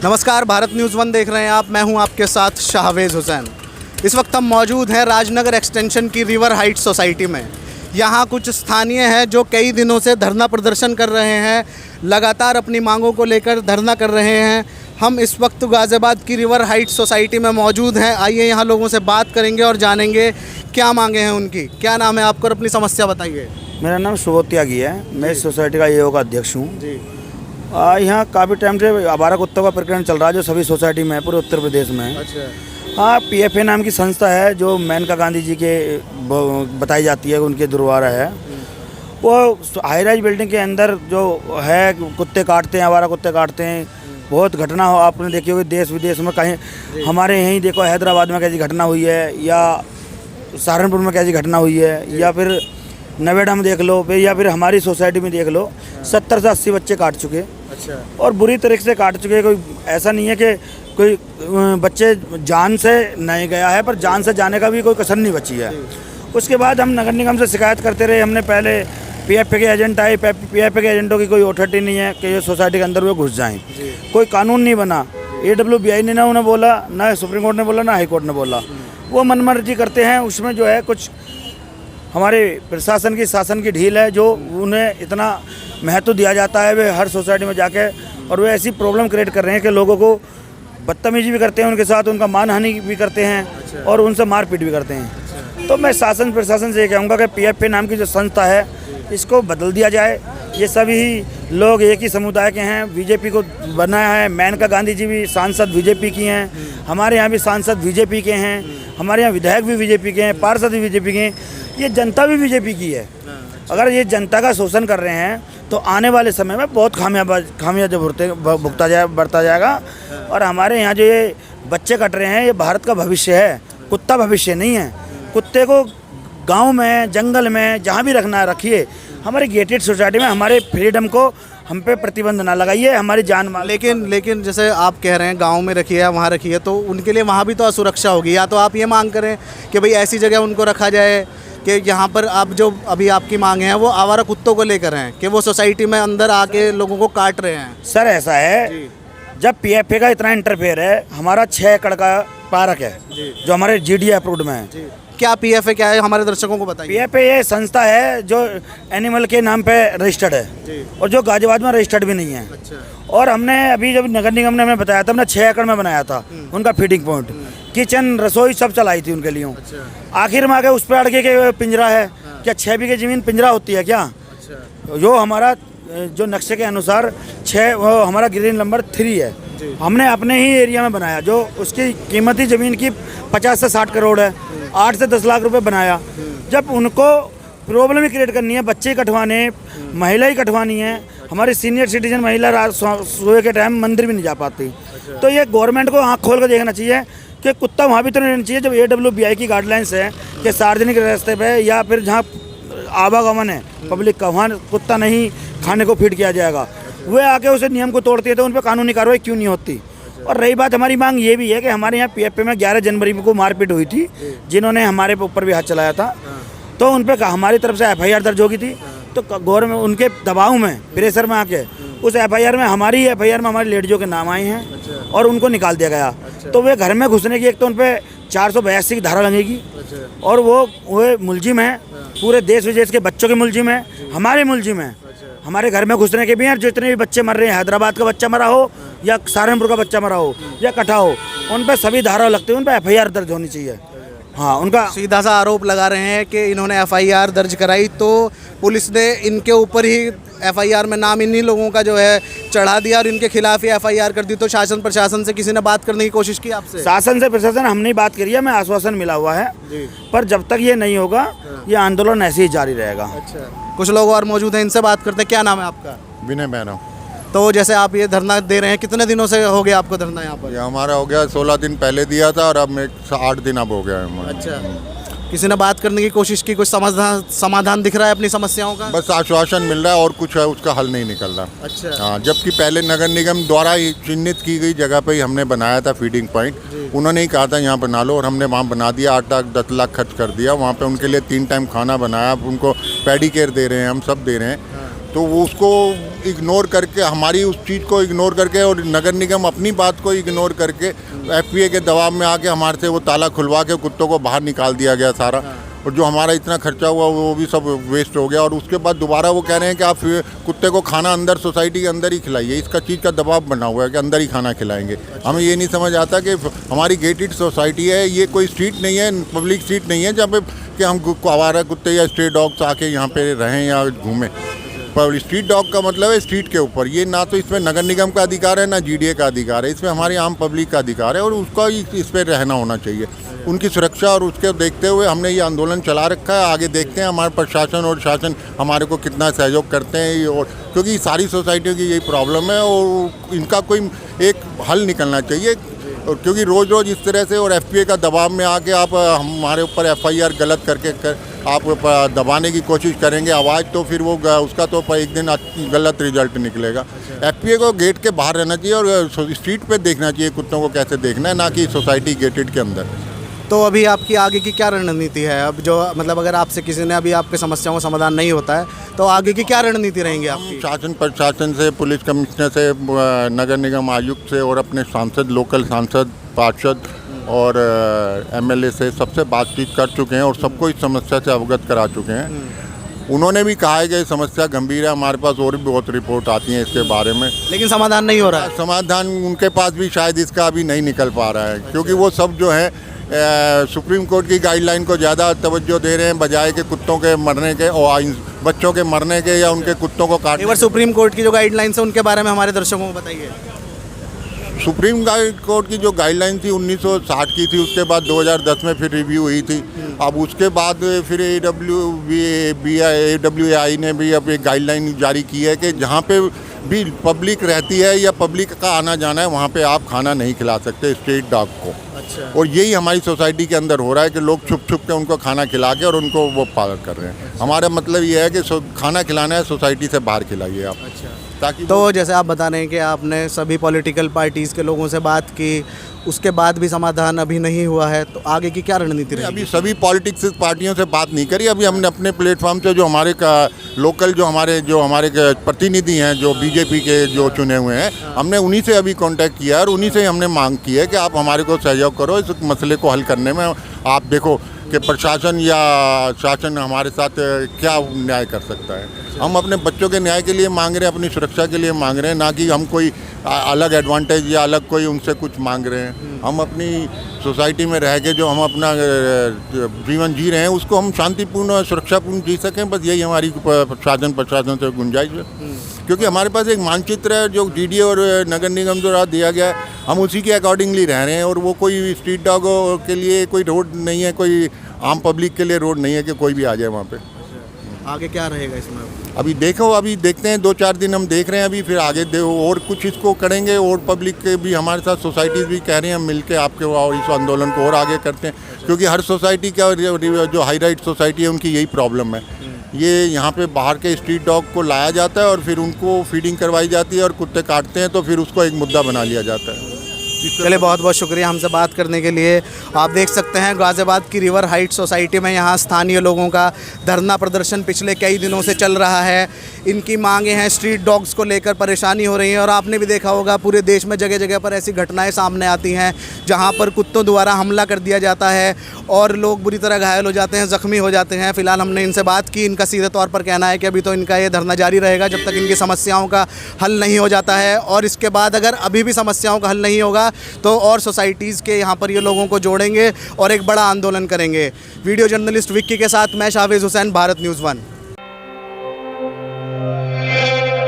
नमस्कार, भारत न्यूज़ 1 देख रहे हैं आप। मैं हूं आपके साथ शाहवेज़ हुसैन। इस वक्त हम मौजूद हैं राजनगर एक्सटेंशन की रिवर हाइट्स सोसाइटी में। यहां कुछ स्थानीय हैं जो कई दिनों से धरना प्रदर्शन कर रहे हैं, लगातार अपनी मांगों को लेकर धरना कर रहे हैं। हम इस वक्त गाज़ियाबाद की रिवर हाइट्स सोसाइटी में मौजूद हैं। आइए यहाँ लोगों से बात करेंगे और जानेंगे क्या मांगे हैं उनकी। क्या नाम है आपका और अपनी समस्या बताइए। मेरा नाम सुबोध त्यागी है। मैं इस सोसाइटी का EO का अध्यक्ष हूँ जी। यहाँ काफ़ी टाइम से आवारा कुत्तों का प्रकरण चल रहा है जो सभी सोसाइटी में है, पूरे उत्तर प्रदेश में। अच्छा। हाँ, PFA नाम की संस्था है जो मेनका गांधी जी के बताई जाती है, उनके द्वारा है। वो हाई राइज बिल्डिंग के अंदर जो है कुत्ते काटते हैं, आवारा कुत्ते काटते हैं। बहुत घटना हो आपने देखी होगी देश विदेश में, कहीं हमारे यहीं देखो हैदराबाद में कैसी घटना हुई है, या सहारनपुर में कैसी घटना हुई है, या फिर नोएडा में देख लो, या फिर हमारी सोसाइटी में देख लो। 70 से 80 बच्चे काट चुके। अच्छा। और बुरी तरीके से काट चुके। कोई ऐसा नहीं है कि कोई बच्चे जान से नहीं गया है, पर जान से जाने का भी कोई कसर नहीं बची है। उसके बाद हम नगर निगम से शिकायत करते रहे। हमने पहले PFA के एजेंट आए, PFA के एजेंटों की कोई अथॉरिटी नहीं है कि ये सोसाइटी के अंदर वो घुस जाएं। कोई कानून नहीं बना। AWBI ने ना उन्हें बोला, ना सुप्रीम कोर्ट ने बोला, ना हाई कोर्ट ने बोला। वो मनमर्जी करते हैं। उसमें जो है कुछ हमारे प्रशासन की शासन की ढील है, जो उन्हें इतना महत्व दिया जाता है वे हर सोसाइटी में जाके, और वे ऐसी प्रॉब्लम क्रिएट कर रहे हैं कि लोगों को बदतमीजी भी करते हैं, उनके साथ उनका मानहानि भी करते हैं और उनसे मारपीट भी करते हैं। तो मैं शासन प्रशासन से ये कहूँगा कि PFA नाम की जो संस्था है इसको बदल दिया जाए। ये सभी लोग एक ही समुदाय के हैं। बीजेपी को बनाया है। मेनका गांधी जी भी सांसद बीजेपी की हैं, हमारे यहाँ भी सांसद बीजेपी के हैं, हमारे यहाँ विधायक भी बीजेपी के हैं, पार्षद भी बीजेपी के हैं, ये जनता भी बीजेपी की है। अगर ये जनता का शोषण कर रहे हैं तो आने वाले समय में बहुत खामियाजा बढ़ता जाएगा। और हमारे यहाँ जो ये बच्चे कट रहे हैं, ये भारत का भविष्य है, कुत्ता भविष्य नहीं है। कुत्ते को गांव में, जंगल में, जहाँ भी रखना है रखिए। हमारे गेटेड सोसाइटी में हमारे फ्रीडम को हम पे प्रतिबंध ना लगाइए, हमारी जान माल। लेकिन जैसे आप कह रहे हैं गांव में रखिए या वहाँ रखिए, तो उनके लिए वहाँ भी तो असुरक्षा होगी। या तो आप ये मांग करें कि भाई ऐसी जगह उनको रखा जाए कि यहाँ पर आप जो अभी आपकी मांग है वो आवारा कुत्तों को लेकर हैं कि वो सोसाइटी में अंदर आके लोगों को काट रहे हैं। सर ऐसा है, जब PFA का इतना इंटरफेयर है, हमारा 6 एकड़ का पार्क है जो हमारे GDA अप्रूव्ड में है। क्या PFA क्या है, हमारे दर्शकों को बताइए। PFA ये संस्था है जो एनिमल के नाम पे रजिस्टर्ड है और जो गाजियाबाद में रजिस्टर्ड भी नहीं है। अच्छा। और हमने अभी जब नगर निगम ने हमें बताया था, हमने 6 एकड़ में बनाया था उनका फीडिंग पॉइंट, किचन, रसोई सब चलाई थी उनके लिए। अच्छा। आखिर में आके उस पर अड़के के पिंजरा है। क्या 6 बीघे जमीन पिंजरा होती है क्या? अच्छा। जो हमारा जो नक्शे के अनुसार 6 हमारा ग्रीन नंबर 3 है। हमने अपने ही एरिया में बनाया, जो उसकी कीमती ज़मीन की 50 से 60 करोड़ है। 8 से 10 लाख रुपए बनाया। जब उनको प्रॉब्लम ही क्रिएट करनी है, बच्चे कटवाने, महिला ही कटवानी है, हमारी सीनियर सिटीजन महिला रात सुबह के टाइम मंदिर भी नहीं जा पाती। तो ये गवर्नमेंट को आँख खोल कर देखना चाहिए कि कुत्ता वहाँ भी तो नहीं रहना चाहिए। जब AWBI की गाइडलाइंस है कि सार्वजनिक रास्ते पे या फिर जहाँ आवागमन है पब्लिक का, वहाँ कुत्ता नहीं खाने को फीड किया जाएगा। वे आके उसे नियम को तोड़ती है तो उन पर कानूनी कार्रवाई क्यों नहीं होती? और रही बात, हमारी मांग ये भी है कि हमारे यहाँ PFA में 11 जनवरी को मारपीट हुई थी, जिन्होंने हमारे ऊपर भी हाथ चलाया था, तो उन पर हमारी तरफ से FIR दर्ज होगी थी। तो गवर्नमेंट उनके दबाव में, प्रेशर में आके उस FIR में हमारी लेडीजों के नाम आए हैं और उनको निकाल दिया गया। तो वे घर में घुसने की एक तो उन पर 482 की धारा लगेगी और वो मुलजिम है, पूरे देश विदेश के बच्चों के मुलजिम है, हमारे मुलजिम है। हमारे घर में घुसने के भी हैं। जितने भी बच्चे मर रहे हैं, हैदराबाद का बच्चा मरा हो या सहारनपुर का बच्चा मरा हो या कटा हो, उन पर सभी धारा लगती है, उन पर FIR दर्ज होनी चाहिए। हाँ, उनका सीधा सा आरोप लगा रहे हैं कि इन्होंने FIR दर्ज कराई तो पुलिस ने इनके ऊपर ही FIR में नाम इन्हीं लोगों का जो है चढ़ा दिया और इनके खिलाफ ही FIR कर दी। तो शासन प्रशासन से किसी ने बात करने की कोशिश की आपसे? शासन से प्रशासन हमने बात करी है, हमें आश्वासन मिला हुआ है, पर जब तक ये नहीं होगा ये आंदोलन ऐसे ही जारी रहेगा। अच्छा। कुछ लोग और मौजूद हैं, इनसे बात करते हैं। क्या नाम है आपका? विनय मैनो। तो जैसे आप ये धरना दे रहे हैं, कितने दिनों से हो गया आपको धरना यहाँ पर? ये हमारा हो गया 16 दिन पहले दिया था और अब 8 दिन अब हो गया है। अच्छा। किसी ने बात करने की कोशिश की? कुछ समाधान दिख रहा है अपनी समस्याओं का? बस आश्वासन मिल रहा है और कुछ है उसका हल नहीं निकल रहा। अच्छा। हाँ, जबकि पहले नगर निगम द्वारा ही चिन्हित की गई जगह पे ही हमने बनाया था फीडिंग पॉइंट। उन्होंने ही कहा था यहाँ बना लो और हमने वहाँ बना दिया। 8 लाख 10 लाख खर्च कर दिया। वहाँ पे उनके लिए 3 टाइम खाना बनाया, उनको पैडी केयर दे रहे हैं, हम सब दे रहे हैं। तो वो उसको इग्नोर करके, हमारी उस चीज़ को इग्नोर करके और नगर निगम अपनी बात को इग्नोर करके एफपीए के दबाव में आके हमारे से वो ताला खुलवा के कुत्तों को बाहर निकाल दिया गया सारा। और जो हमारा इतना खर्चा हुआ वो भी सब वेस्ट हो गया। और उसके बाद दोबारा वो कह रहे हैं कि आप कुत्ते को खाना अंदर सोसाइटी के अंदर ही खिलाइए। इसका चीज़ का दबाव बना हुआ है कि अंदर ही खाना खिलाएंगे। हमें ये नहीं समझ आता कि हमारी गेटेड सोसाइटी है, ये कोई स्ट्रीट नहीं है, पब्लिक स्ट्रीट नहीं है जहाँ पे कि हम आवारा कुत्ते या स्ट्रे डॉग्स आके यहाँ पे रहें या घूमें। पर स्ट्रीट डॉग का मतलब है स्ट्रीट के ऊपर। ये ना तो इसमें नगर निगम का अधिकार है ना जीडीए का अधिकार है, इसमें हमारी आम पब्लिक का अधिकार है और उसका इस पर रहना होना चाहिए। उनकी सुरक्षा और उसके देखते हुए हमने ये आंदोलन चला रखा है। आगे देखते हैं हमारे प्रशासन और शासन हमारे को कितना सहयोग करते हैं। और क्योंकि सारी सोसाइटियों की यही प्रॉब्लम है और इनका कोई एक हल निकलना चाहिए। और क्योंकि रोज़ रोज़ इस तरह से और एफपीए का दबाव में आके आप हमारे ऊपर एफआईआर गलत करके आप दबाने की कोशिश करेंगे आवाज़, तो फिर वो उसका तो एक दिन गलत रिजल्ट निकलेगा। एफपीए को गेट के बाहर रहना चाहिए और स्ट्रीट पे देखना चाहिए कुत्तों को कैसे देखना है, ना कि सोसाइटी गेटेड के अंदर। तो अभी आपकी आगे की क्या रणनीति है? अब जो मतलब अगर आपसे किसी ने अभी आपकी समस्याओं का समाधान नहीं होता है तो आगे की क्या रणनीति रहेंगी आपकी? शासन प्रशासन से, पुलिस कमिश्नर से, नगर निगम आयुक्त से और अपने सांसद, लोकल सांसद, पार्षद और एमएलए से सबसे बातचीत कर चुके हैं और सबको इस समस्या से अवगत करा चुके हैं। उन्होंने भी कहा है कि समस्या गंभीर है, हमारे पास और भी बहुत रिपोर्ट आती हैं इसके बारे में, लेकिन समाधान नहीं हो रहा है। समाधान उनके पास भी शायद इसका अभी नहीं निकल पा रहा है, क्योंकि वो सब जो है सुप्रीम कोर्ट की गाइडलाइन को ज़्यादा तवज्जो दे रहे हैं बजाय के कुत्तों के मरने के और बच्चों के मरने के या उनके कुत्तों को काटने। एक बार सुप्रीम कोर्ट की जो गाइडलाइंस है उनके बारे में हमारे दर्शकों को बताइए। सुप्रीम कोर्ट की जो गाइडलाइन थी 1960 की थी, उसके बाद 2010 में फिर रिव्यू हुई थी। अब उसके बाद फिर AWAI ने भी अब एक गाइडलाइन जारी की है कि जहाँ पे भी पब्लिक रहती है या पब्लिक का आना जाना है वहाँ पे आप खाना नहीं खिला सकते स्ट्रीट डॉग को। अच्छा। और यही हमारी सोसाइटी के अंदर हो रहा है कि लोग छुप छुप के उनको खाना खिला के और उनको वो पालन कर रहे हैं। हमारा मतलब ये है कि खाना खिलाना है सोसाइटी से बाहर खिलाइए आप। अच्छा। ताकि तो जैसे आप बता रहे हैं कि आपने सभी पॉलिटिकल पार्टीज़ के लोगों से बात की, उसके बाद भी समाधान अभी नहीं हुआ है, तो आगे की क्या रणनीति रहेगी? अभी सभी पॉलिटिक्स पार्टियों से बात नहीं करी। अभी हमने अपने प्लेटफॉर्म से जो हमारे लोकल जो हमारे प्रतिनिधि हैं जो बीजेपी के जो चुने हुए हैं, हमने उन्हीं से अभी कांटेक्ट किया है और उन्हीं से हमने मांग की है कि आप हमारे को सहयोग करो इस मसले को हल करने में। आप देखो कि प्रशासन या शासन हमारे साथ क्या न्याय कर सकता है। हम अपने बच्चों के न्याय के लिए मांग रहे हैं, अपनी सुरक्षा के लिए मांग रहे हैं, ना कि हम कोई अलग एडवांटेज या अलग कोई उनसे कुछ मांग रहे हैं। हम अपनी सोसाइटी में रह के जो हम अपना जीवन जी रहे हैं उसको हम शांतिपूर्ण और सुरक्षापूर्ण जी सकें, बस यही हमारी प्रशासन से गुंजाइश है। क्योंकि हमारे पास एक मानचित्र है जो जीडीए और नगर निगम द्वारा दिया गया है, हम उसी के अकॉर्डिंगली रह रहे हैं। और वो कोई स्ट्रीट डॉग के लिए कोई रोड नहीं है, कोई आम पब्लिक के लिए रोड नहीं है कि कोई भी आ जाए वहाँ पे। आगे क्या रहेगा इसमें? अभी देखते हैं 2-4 दिन हम देख रहे हैं, अभी फिर आगे और कुछ इसको करेंगे। और पब्लिक के भी हमारे साथ सोसाइटीज़ भी कह रही हैं मिलके आपके और इस आंदोलन को और आगे करते हैं। क्योंकि हर सोसाइटी का जो हाई राइट सोसाइटी है उनकी यही प्रॉब्लम है। ये यहाँ पे बाहर के स्ट्रीट डॉग को लाया जाता है और फिर उनको फीडिंग करवाई जाती है और कुत्ते काटते हैं तो फिर उसको एक मुद्दा बना लिया जाता है। चलिए, बहुत बहुत शुक्रिया हमसे बात करने के लिए। आप देख सकते हैं गाज़ियाबाद की रिवर हाइट सोसाइटी में यहाँ स्थानीय लोगों का धरना प्रदर्शन पिछले कई दिनों से चल रहा है। इनकी मांगे हैं, स्ट्रीट डॉग्स को लेकर परेशानी हो रही है। और आपने भी देखा होगा पूरे देश में जगह जगह पर ऐसी घटनाएं सामने आती हैं जहाँ पर कुत्तों द्वारा हमला कर दिया जाता है और लोग बुरी तरह घायल हो जाते हैं, ज़ख्मी हो जाते हैं। फ़िलहाल हमने इनसे बात की, इनका सीधे तौर पर कहना है कि अभी तो इनका ये धरना जारी रहेगा जब तक इनकी समस्याओं का हल नहीं हो जाता है। और इसके बाद अगर अभी भी समस्याओं का हल नहीं होगा तो और सोसाइटीज़ के यहाँ पर ये लोगों को जोड़ेंगे और एक बड़ा आंदोलन करेंगे। वीडियो जर्नलिस्ट विक्की के साथ मैं शाहवेज़ हुसैन, भारत न्यूज़ 1।